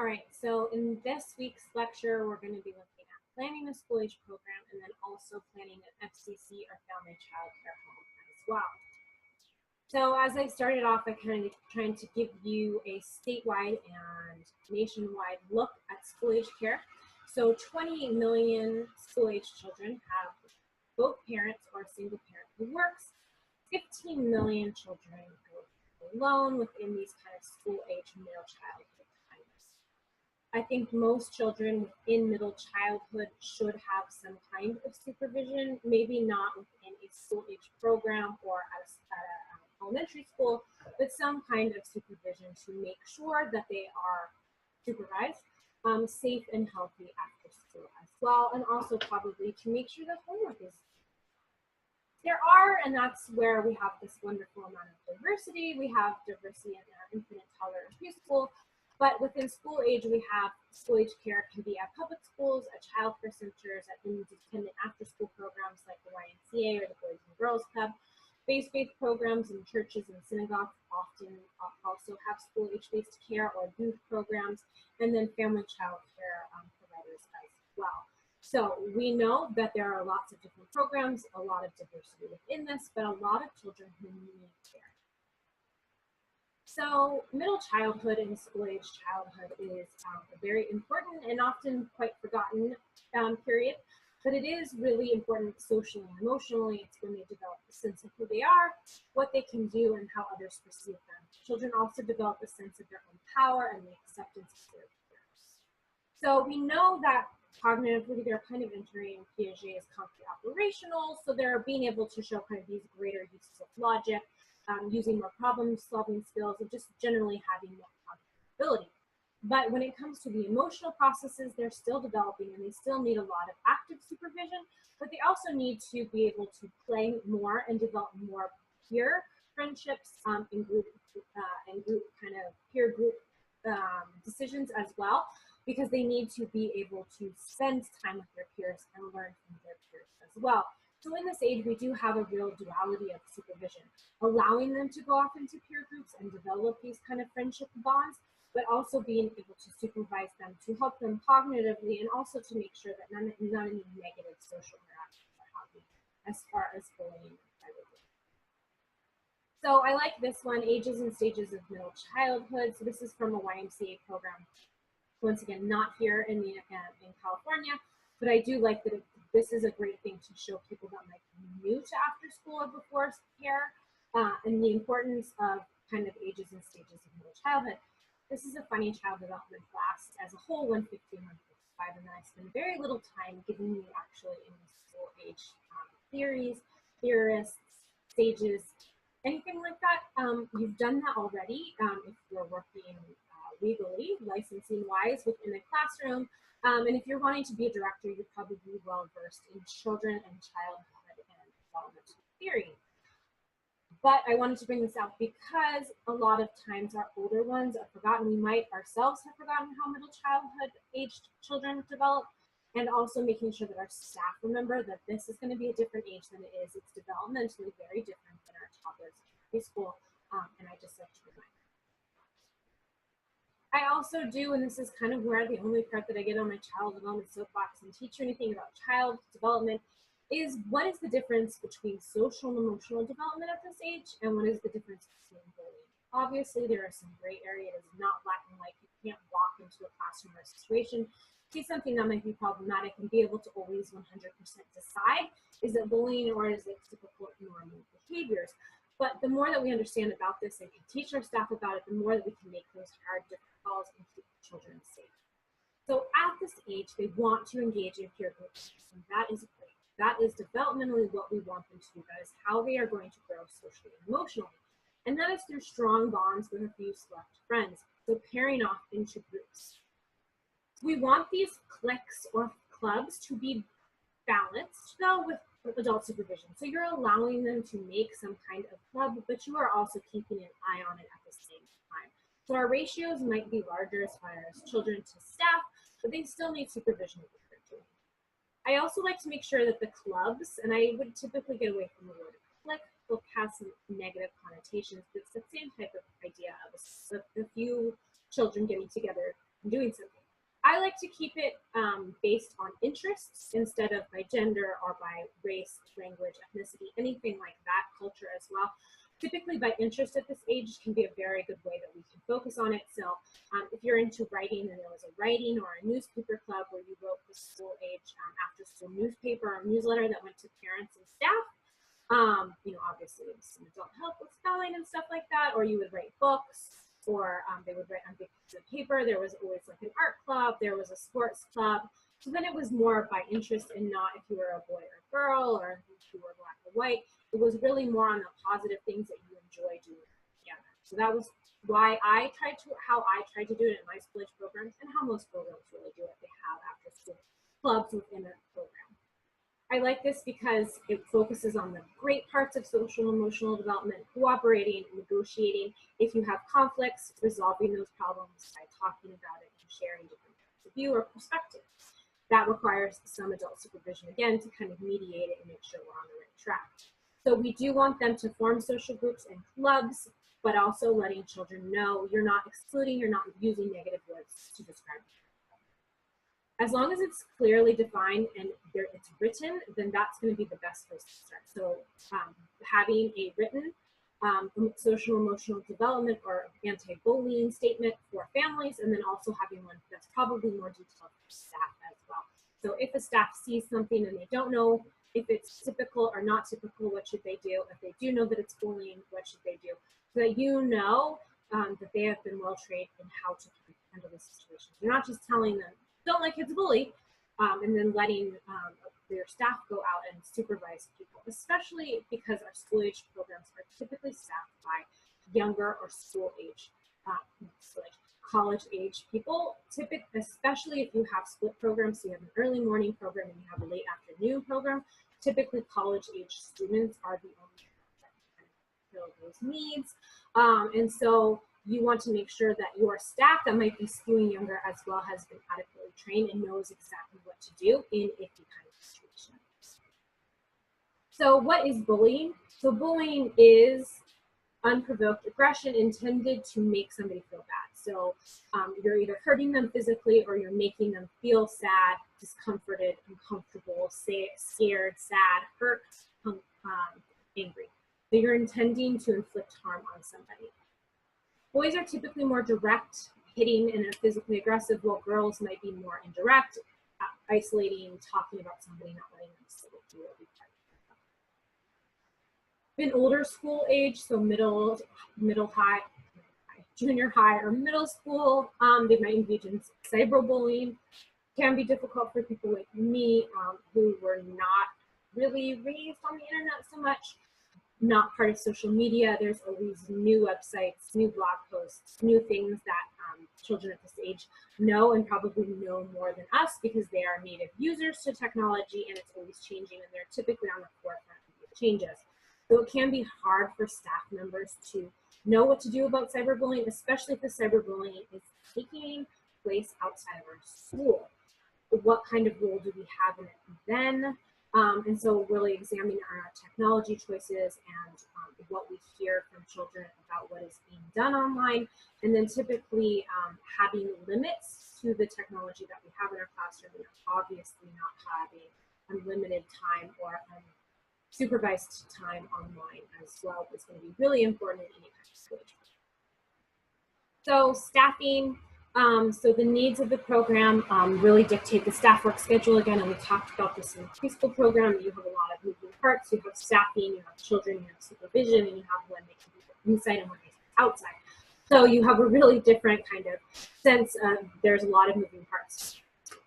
All right, so in this week's lecture, we're going to be looking at planning a school age program and then also planning an FCC or family child care home as well. So as I started off, I kind of trying to give you a statewide and nationwide look at school age care. So 20 million school age children have both parents or a single parent who works. 15 million children go alone within these kind of school age middle childhood times. I think most children within middle childhood should have some kind of supervision, maybe not within a school age program or at a elementary school, but some kind of supervision to make sure that they are supervised, safe and healthy after school as well, and also probably to make sure that homework is there are, and that's where we have this wonderful amount of diversity. We have diversity in our infinite tolerance preschool, but within school age, we have school age care can be at public schools, at child care centers, at independent after school programs like the YMCA or the Boys and Girls Club. Faith-based programs in churches and synagogues often also have school age-based care or youth programs, and then family child care providers as well. So we know that there are lots of different programs, a lot of diversity within this, but a lot of children who need care. So middle childhood and school age childhood is a very important and often quite forgotten period, but it is really important socially and emotionally. It's when they develop a sense of who they are, what they can do, and how others perceive them. Children also develop a sense of their own power and the acceptance of their peers. So we know that cognitively, they're kind of entering Piaget's concrete operational, so they're being able to show kind of these greater uses of logic, using more problem-solving skills, and just generally having more cognitive ability. But when it comes to the emotional processes, they're still developing, and they still need a lot of active supervision, but they also need to be able to play more and develop more peer friendships and group kind of peer group decisions as well, because they need to be able to spend time with their peers and learn from their peers as well. So in this age, we do have a real duality of supervision, allowing them to go off into peer groups and develop these kind of friendship bonds, but also being able to supervise them to help them cognitively and also to make sure that none of any negative social interactions are happening as far as bullying. So I like this one, Ages and Stages of Middle Childhood. So this is from a YMCA program. Once again, not here in California, but I do like that this is a great thing to show people that might be new to after school or before care, and the importance of kind of ages and stages of middle childhood. This is a funny child development class as a whole, 150 and 155, and I spend very little time giving you actually in school age theories, theorists, stages, anything like that. You've done that already if you're working legally, licensing wise within a classroom. And if you're wanting to be a director, you're probably well versed in children and childhood and developmental theory. But I wanted to bring this out because a lot of times our older ones are forgotten. We might ourselves have forgotten how middle childhood aged children develop, and also making sure that our staff remember that this is going to be a different age than it is. It's developmentally very different than our toddlers in preschool, and I just like to remind. I also do, and this is kind of where the only part that I get on my child development soapbox and teach you anything about child development is what is the difference between social and emotional development at this age, and what is the difference between bullying. Obviously, there are some gray areas, not black and white. You can't walk into a classroom or a situation, see something that might be problematic, and be able to always 100% decide, is it bullying or is it typical normal behaviors? But the more that we understand about this and can teach our staff about it, the more that we can make those hard, different calls and keep children safe. So at this age, they want to engage in peer groups, and that is great. That is developmentally what we want them to do. That is how they are going to grow socially and emotionally. And that is through strong bonds with a few select friends. So pairing off into groups. We want these cliques or clubs to be balanced, though, with adult supervision. So you're allowing them to make some kind of club, but you are also keeping an eye on it at the same time. So our ratios might be larger as far as children to staff, but they still need supervision of what they're doing. I also like to make sure that the clubs, and I would typically get away from the word clique, will have some negative connotations, but it's the same type of idea of a few children getting together doing something. I like to keep it based on interests instead of by gender or by race, language, ethnicity, anything like that, culture as well. Typically by interest at this age can be a very good way that we can focus on it. So if you're into writing, and there was a writing or a newspaper club where you wrote the school age after school newspaper or newsletter that went to parents and staff, you know, obviously some adult help with spelling and stuff like that, or you would write books, or they would write on big pieces of paper. There was always like an art club, there was a sports club. So then it was more by interest and not if you were a boy or girl or if you were black or white. It was really more on the positive things that you enjoy doing together. So that was why how I tried to do it in my school age programs, and how most programs really do it. They have after school clubs within a program. I like this because it focuses on the great parts of social and emotional development, cooperating, negotiating. If you have conflicts, resolving those problems by talking about it and sharing different points of view or perspectives. That requires some adult supervision, again, to kind of mediate it and make sure we're on the right track. So we do want them to form social groups and clubs, but also letting children know you're not excluding, you're not using negative words to describe it. As long as it's clearly defined and it's written, then that's going to be the best place to start. So having a written social emotional development or anti-bullying statement for families, and then also having one that's probably more detailed for staff as well. So if a staff sees something and they don't know if it's typical or not typical, what should they do? If they do know that it's bullying, what should they do? So that you know that they have been well trained in how to handle this situation. You're not just telling them, don't let kids bully, and then letting their staff go out and supervise people, especially because our school age programs are typically staffed by younger or school age, college age people, especially if you have split programs, so you have an early morning program and you have a late afternoon program. Typically college age students are the only ones that can fill those needs, and so you want to make sure that your staff that might be skewing younger as well has been adequately trained and knows exactly what to do in iffy kind of situation. So what is bullying? So bullying is unprovoked aggression intended to make somebody feel bad. So you're either hurting them physically or you're making them feel sad, discomforted, uncomfortable, scared, sad, hurt, angry. So you're intending to inflict harm on somebody. Boys are typically more direct, hitting and physically aggressive, while girls might be more indirect, isolating, talking about somebody, not letting them sit with you or be part of it. In older school age, so middle high, junior high, or middle school, they might engage in cyberbullying. Can be difficult for people like me who were not really raised on the internet so much. Not part of social media. There's always new websites, new blog posts, new things that children at this age know and probably know more than us because they are native users to technology and it's always changing and they're typically on the forefront of the changes. So it can be hard for staff members to know what to do about cyberbullying, especially if the cyberbullying is taking place outside of our school. What kind of role do we have in it then? And so really examining our technology choices and what we hear from children about what is being done online, and then typically having limits to the technology that we have in our classroom, and obviously not having unlimited time or supervised time online as well is going to be really important in any kind of school age. So staffing. So the needs of the program really dictate the staff work schedule again, and we talked about this in the preschool program. You have a lot of moving parts. You have staffing, you have children, you have supervision, and you have when they can be inside and when they can be outside. So you have a really different kind of sense of there's a lot of moving parts.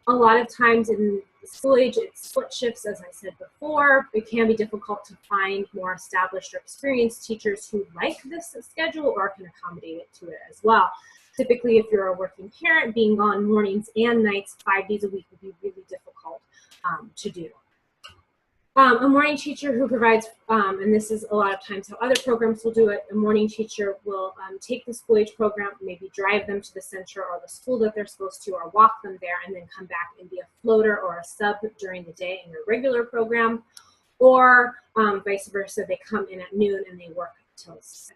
A lot of times in school age, it's split shifts, as I said before. It can be difficult to find more established or experienced teachers who like this schedule or can accommodate it to it as well. Typically, if you're a working parent, being gone mornings and nights 5 days a week would be really difficult to do. A morning teacher who provides, and this is a lot of times how other programs will do it, a morning teacher will take the school age program, maybe drive them to the center or the school that they're supposed to, or walk them there and then come back and be a floater or a sub during the day in their regular program, or vice versa, they come in at noon and they work until 6.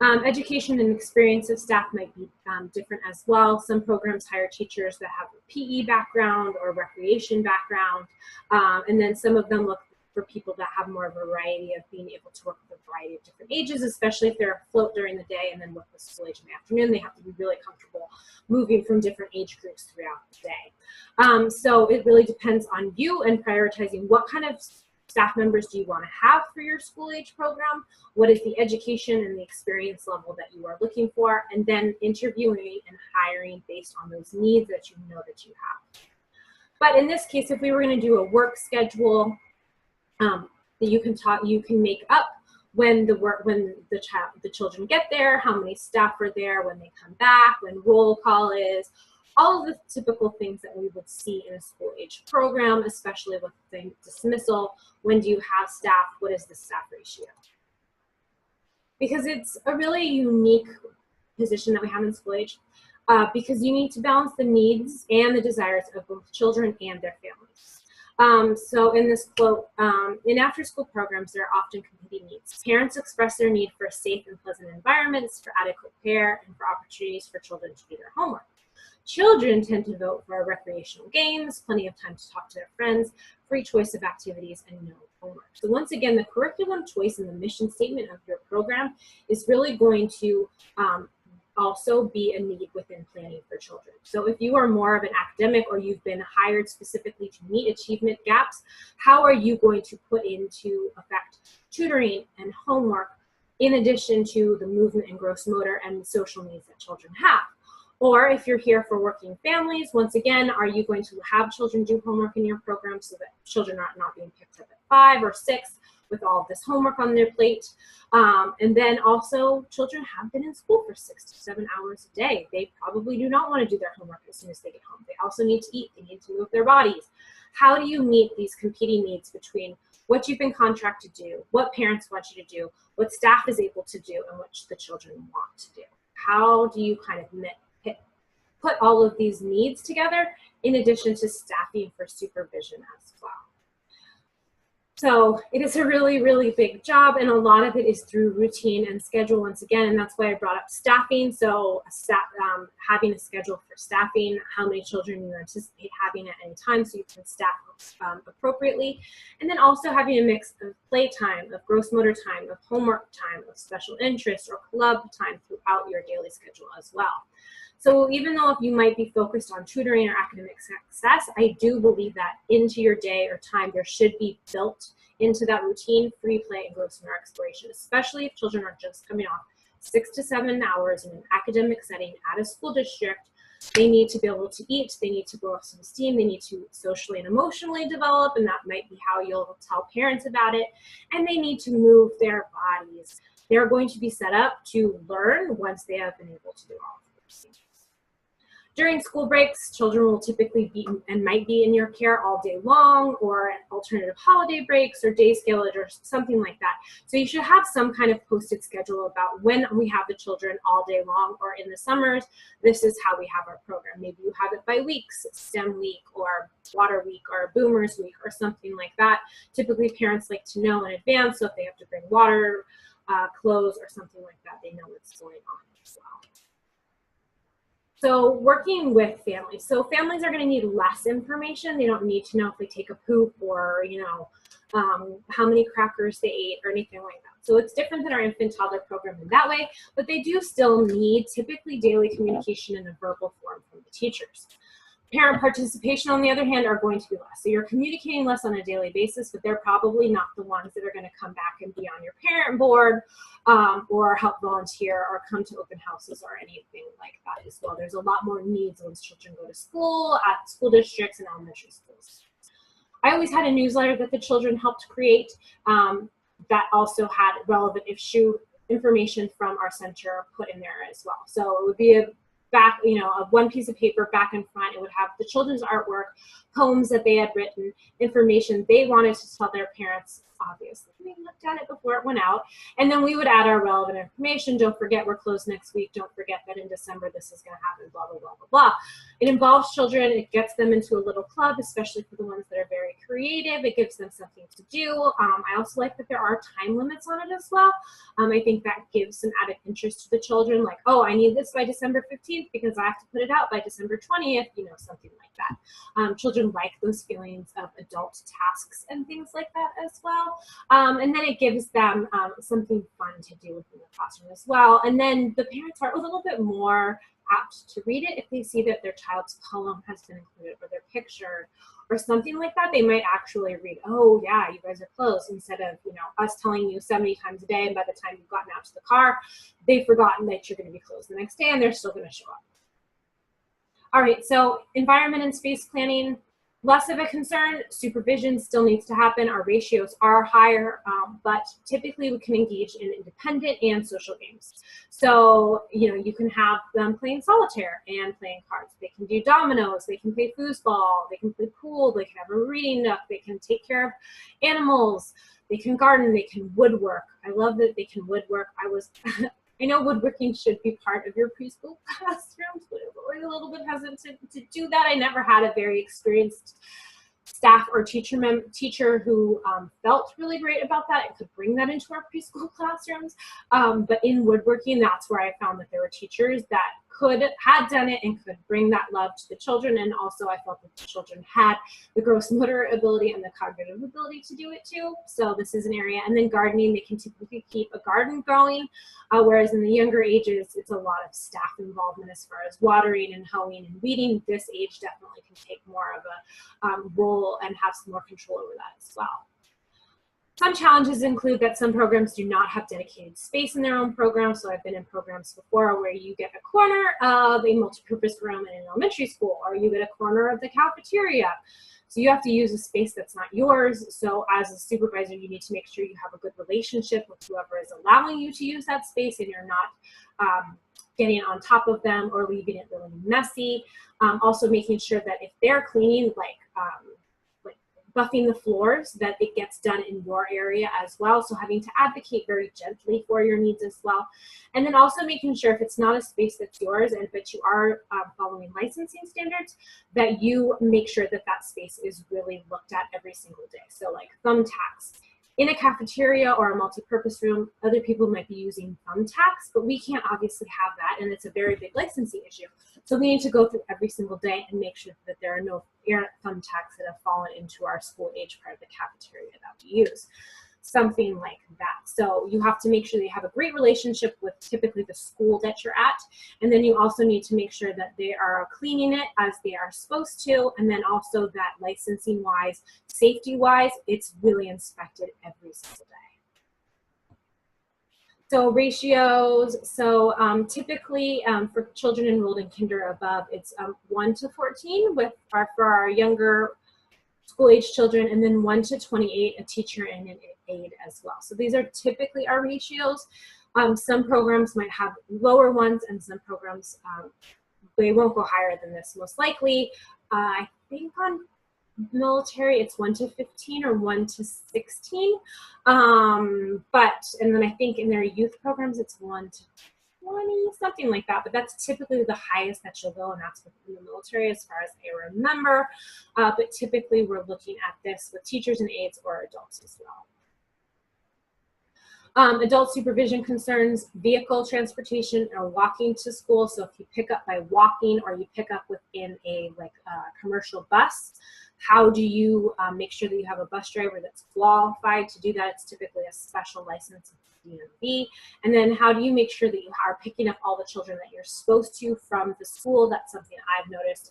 Education and experience of staff might be different as well. Some programs hire teachers that have a PE background or recreation background, and then some of them look for people that have more of a variety of being able to work with a variety of different ages, especially if they're afloat during the day and then work with school age in the afternoon. They have to be really comfortable moving from different age groups throughout the day. So it really depends on you and prioritizing what kind of staff members do you want to have for your school age program, what is the education and the experience level that you are looking for, and then interviewing and hiring based on those needs that you know that you have. But in this case, if we were going to do a work schedule that you can make up when the children get there, how many staff are there, when they come back, when roll call is, all of the typical things that we would see in a school age program, especially with the dismissal. When do you have staff? What is the staff ratio? Because it's a really unique position that we have in school age, because you need to balance the needs and the desires of both children and their families. So in this quote, in after-school programs, there are often competing needs. Parents express their need for safe and pleasant environments, for adequate care, and for opportunities for children to do their homework. Children tend to vote for recreational games, plenty of time to talk to their friends, free choice of activities, and no homework. So once again, the curriculum choice and the mission statement of your program is really going to also be a need within planning for children. So if you are more of an academic or you've been hired specifically to meet achievement gaps, how are you going to put into effect tutoring and homework in addition to the movement and gross motor and social needs that children have? Or if you're here for working families, once again, are you going to have children do homework in your program so that children are not being picked up at 5 or 6 with all of this homework on their plate? And then also, children have been in school for 6 to 7 hours a day. They probably do not want to do their homework as soon as they get home. They also need to eat. They need to move their bodies. How do you meet these competing needs between what you've been contracted to do, what parents want you to do, what staff is able to do, and what the children want to do? How do you kind of put all of these needs together in addition to staffing for supervision as well? So it is a really, really big job, and a lot of it is through routine and schedule once again, and that's why I brought up staffing. So having a schedule for staffing, how many children you anticipate having at any time so you can staff appropriately, and then also having a mix of playtime, of gross motor time, of homework time, of special interest or club time throughout your daily schedule as well. So even though if you might be focused on tutoring or academic success, I do believe that into your day or time, there should be built into that routine free play and gross motor exploration, especially if children are just coming off 6 to 7 hours in an academic setting at a school district. They need to be able to eat, they need to grow some steam, they need to socially and emotionally develop, and that might be how you'll tell parents about it, and they need to move their bodies. They're going to be set up to learn once they have been able to do all of those things. During school breaks, children will typically be and might be in your care all day long, or alternative holiday breaks or day scalage or something like that. So you should have some kind of posted schedule about when we have the children all day long, or in the summers, this is how we have our program. Maybe you have it by weeks, STEM week or water week or boomers week or something like that. Typically parents like to know in advance, so if they have to bring water, clothes or something like that, they know what's going on as well. So working with families. So families are going to need less information. They don't need to know if they take a poop or, how many crackers they ate or anything like that. So it's different than our infant toddler program in that way, but they do still need typically daily communication in a verbal form from the teachers. Parent participation, on the other hand, are going to be less. So you're communicating less on a daily basis, but they're probably not the ones that are going to come back and be on your parent board or help volunteer or come to open houses or anything like that as well. There's a lot more needs once children go to school, at school districts and elementary schools. I always had a newsletter that the children helped create that also had relevant issue information from our center put in there as well. So it would be a one piece of paper back and front. It would have the children's artwork, poems that they had written, information they wanted to tell their parents. Obviously, we looked at it before it went out, and then we would add our relevant information. Don't forget we're closed next week. Don't forget that in December this is going to happen, blah, blah, blah, blah, blah. It involves children. It gets them into a little club, especially for the ones that are very creative. It gives them something to do. I also like that there are time limits on it as well. I think that gives some added interest to the children, like, oh, I need this by December 15th because I have to put it out by December 20th, you know, something like that. Children like those feelings of adult tasks and things like that as well. And then it gives them something fun to do within the classroom as well. And then the parents are a little bit more apt to read it if they see that their child's poem has been included or their picture or something like that. They might actually read, oh yeah, you guys are close, instead of, you know, us telling you 70 times a day, and by the time you've gotten out to the car, they've forgotten that you're going to be closed the next day and they're still going to show up. All right, so environment and space planning, less of a concern. Supervision still needs to happen. Our ratios are higher, but typically we can engage in independent and social games. So, you know, you can have them playing solitaire and playing cards. They can do dominoes. They can play foosball. They can play pool. They can have a reading nook. They can take care of animals. They can garden. They can woodwork. I love that they can woodwork. I know woodworking should be part of your preschool classrooms, but I'm always a little bit hesitant to do that. I never had a very experienced staff or teacher who felt really great about that and could bring that into our preschool classrooms. But in woodworking, that's where I found that there were teachers that had done it and could bring that love to the children. And also I felt that the children had the gross motor ability and the cognitive ability to do it too. So this is an area. And then gardening, they can typically keep a garden going, whereas in the younger ages, it's a lot of staff involvement as far as watering and hoeing and weeding. This age definitely can take more of a role and have some more control over that as well. Some challenges include that some programs do not have dedicated space in their own program. So I've been in programs before where you get a corner of a multipurpose room in an elementary school, or you get a corner of the cafeteria. So you have to use a space that's not yours. So as a supervisor, you need to make sure you have a good relationship with whoever is allowing you to use that space, and you're not getting on top of them or leaving it really messy. Also making sure that if they're cleaning, like buffing the floors, that it gets done in your area as well. So having to advocate very gently for your needs as well. And then also making sure if it's not a space that's yours, and but you are following licensing standards, that you make sure that that space is really looked at every single day. So like thumbtacks. In a cafeteria or a multi-purpose room, other people might be using thumbtacks, but we can't obviously have that, and it's a very big licensing issue. So we need to go through every single day and make sure that there are no errant thumbtacks that have fallen into our school age part of the cafeteria that we use. Something like that. So you have to make sure that you have a great relationship with typically the school that you're at. And then you also need to make sure that they are cleaning it as they are supposed to. And then also that licensing wise, safety wise, it's really inspected every single day. So ratios, so typically for children enrolled in kinder or above, it's 1 to 14 for our younger school age children, and then 1 to 28, a teacher and an aide as well. So these are typically our ratios. Some programs might have lower ones, and some programs, they won't go higher than this most likely. I think on military it's 1 to 15 or 1 to 16. And then I think in their youth programs it's 1 to 20, something like that, but that's typically the highest that you'll go, and that's within the military as far as I remember. But typically we're looking at this with teachers and aides or adults as well. Adult supervision concerns, vehicle transportation or walking to school. So if you pick up by walking or you pick up within a commercial bus, how do you make sure that you have a bus driver that's qualified to do that? It's typically a special license of DMV. And then how do you make sure that you are picking up all the children that you're supposed to from the school? That's something I've noticed.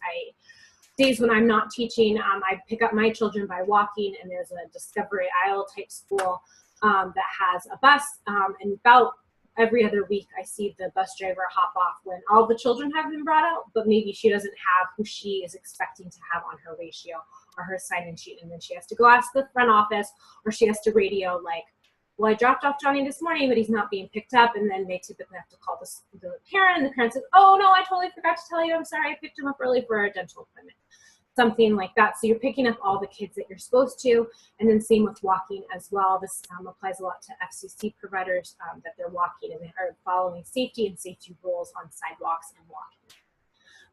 Days when I'm not teaching, I pick up my children by walking, and there's a Discovery Isle type school that has a bus, and about every other week I see the bus driver hop off when all the children have been brought out, but maybe she doesn't have who she is expecting to have on her ratio or her sign-in sheet, and then she has to go ask the front office, or she has to radio like, well, I dropped off Johnny this morning, but he's not being picked up, and then they typically have to call the parent, and the parent says, oh no, I totally forgot to tell you, I'm sorry, I picked him up early for a dental appointment. Something like that. So you're picking up all the kids that you're supposed to, and then same with walking as well. This applies a lot to FCC providers, that they're walking and they are following safety and safety rules on sidewalks and walking.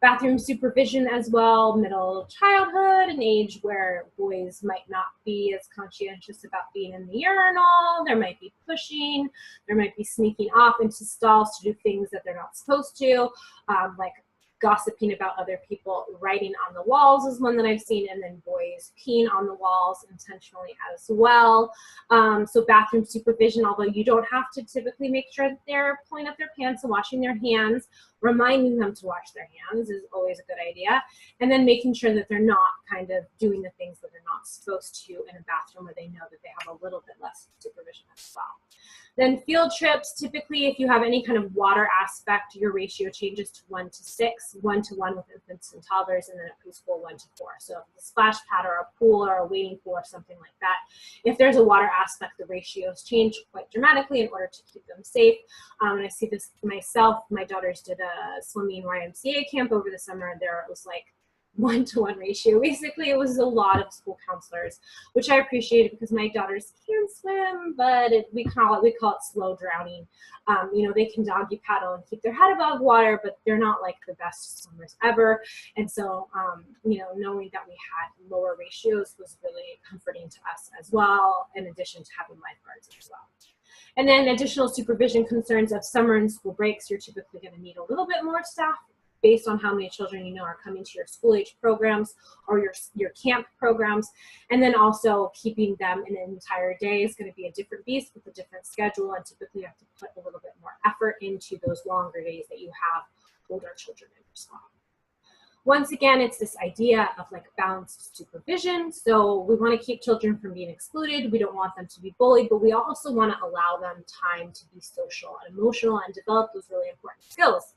Bathroom supervision as well, middle childhood, an age where boys might not be as conscientious about being in the urinal. There might be pushing, there might be sneaking off into stalls to do things that they're not supposed to, like gossiping about other people. Writing on the walls is one that I've seen, and then boys peeing on the walls intentionally as well. So bathroom supervision, although you don't have to typically make sure that they're pulling up their pants and washing their hands, reminding them to wash their hands is always a good idea. And then making sure that they're not kind of doing the things that they're not supposed to in a bathroom where they know that they have a little bit less supervision as well. Then field trips, typically if you have any kind of water aspect, your ratio changes to 1 to 6, 1 to 1 with infants and toddlers, and then at preschool 1 to 4. So if it's a splash pad or a pool or a wading pool or something like that, if there's a water aspect, the ratios change quite dramatically in order to keep them safe. And I see this myself. My daughters did a swimming YMCA camp over the summer, and there it was like 1-to-1 ratio. Basically, it was a lot of school counselors, which I appreciated because my daughters can swim, but we call it slow drowning. You know, they can doggy paddle and keep their head above water, but they're not like the best swimmers ever. And so, you know, knowing that we had lower ratios was really comforting to us as well, in addition to having lifeguards as well. And then additional supervision concerns of summer and school breaks, you're typically going to need a little bit more staff based on how many children you know are coming to your school age programs or your camp programs. And then also keeping them in an entire day is going to be a different beast with a different schedule, and typically you have to put a little bit more effort into those longer days that you have older children in your spot. Once again, it's this idea of like balanced supervision. So we want to keep children from being excluded. We don't want them to be bullied, but we also want to allow them time to be social and emotional and develop those really important skills.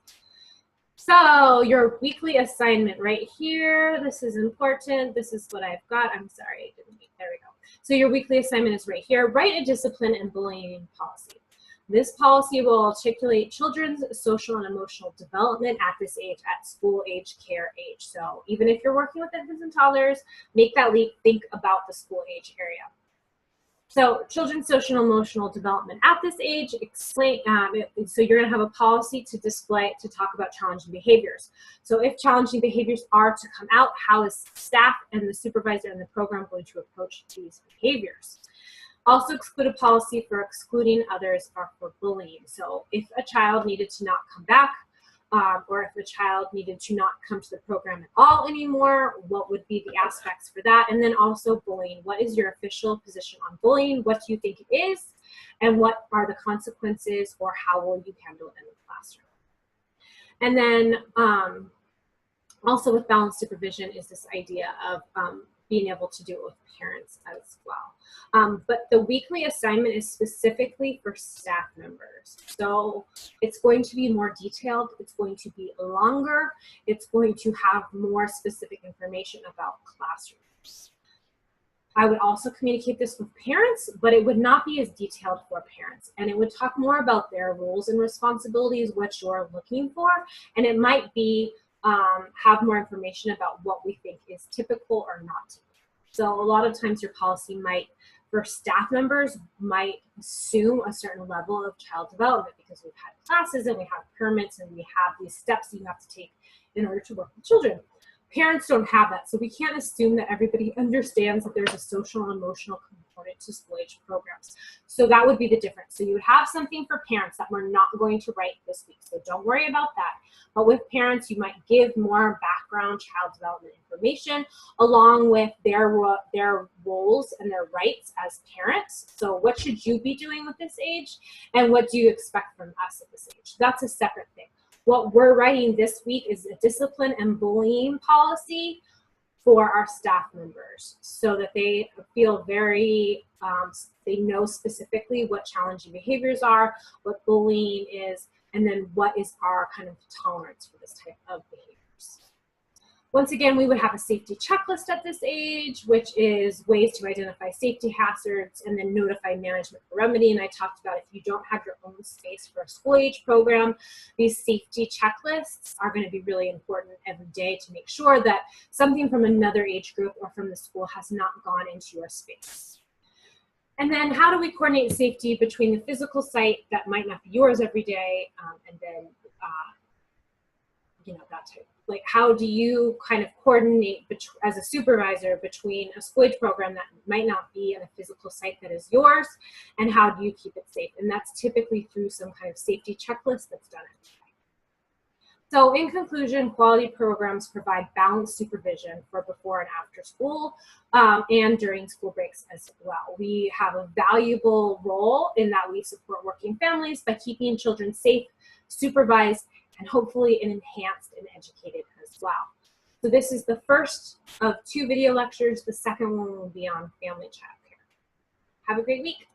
So your weekly assignment right here, this is important. This is what I've got. I'm sorry, I didn't, there we go. So your weekly assignment is right here. Write a discipline and bullying policy. This policy will articulate children's social and emotional development at this age, at school age, care age. So even if you're working with infants and toddlers, make that leap, think about the school age area. So children's social and emotional development at this age, explain, so you're gonna have a policy to display, to talk about challenging behaviors. So if challenging behaviors are to come out, how is staff and the supervisor and the program going to approach these behaviors? Also exclude a policy for excluding others or for bullying. So if a child needed to not come back, or if a child needed to not come to the program at all anymore, what would be the aspects for that? And then also bullying. What is your official position on bullying? What do you think it is? And what are the consequences, or how will you handle it in the classroom? And then also with balanced supervision is this idea of being able to do it with parents as well. But the weekly assignment is specifically for staff members. So it's going to be more detailed, it's going to be longer, it's going to have more specific information about classrooms. I would also communicate this with parents, but it would not be as detailed for parents. And it would talk more about their roles and responsibilities, what you're looking for, and it might be have more information about what we think is typical or not typical. So a lot of times your policy might, for staff members, might assume a certain level of child development because we've had classes and we have permits and we have these steps that you have to take in order to work with children. Parents don't have that, so we can't assume that everybody understands that there's a social and emotional component to school age programs. So that would be the difference. So you would have something for parents that we're not going to write this week, so don't worry about that. But with parents, you might give more background child development information along with their roles and their rights as parents. So what should you be doing with this age, and what do you expect from us at this age? That's a separate thing. What we're writing this week is a discipline and bullying policy for our staff members so that they feel very, they know specifically what challenging behaviors are, what bullying is, and then what is our kind of tolerance for this type of behaviors. Once again, we would have a safety checklist at this age, which is ways to identify safety hazards and then notify management for remedy. And I talked about if you don't have your own space for a school age program, these safety checklists are going to be really important every day to make sure that something from another age group or from the school has not gone into your space. And then how do we coordinate safety between the physical site that might not be yours every day and then that type. Like, how do you kind of coordinate as a supervisor between a school age program that might not be in a physical site that is yours, and how do you keep it safe? And that's typically through some kind of safety checklist that's done. So in conclusion, quality programs provide balanced supervision for before and after school and during school breaks as well. We have a valuable role in that we support working families by keeping children safe, supervised, and hopefully enhanced and educated as well. So this is the first of 2 video lectures. The second one will be on family childcare. Have a great week.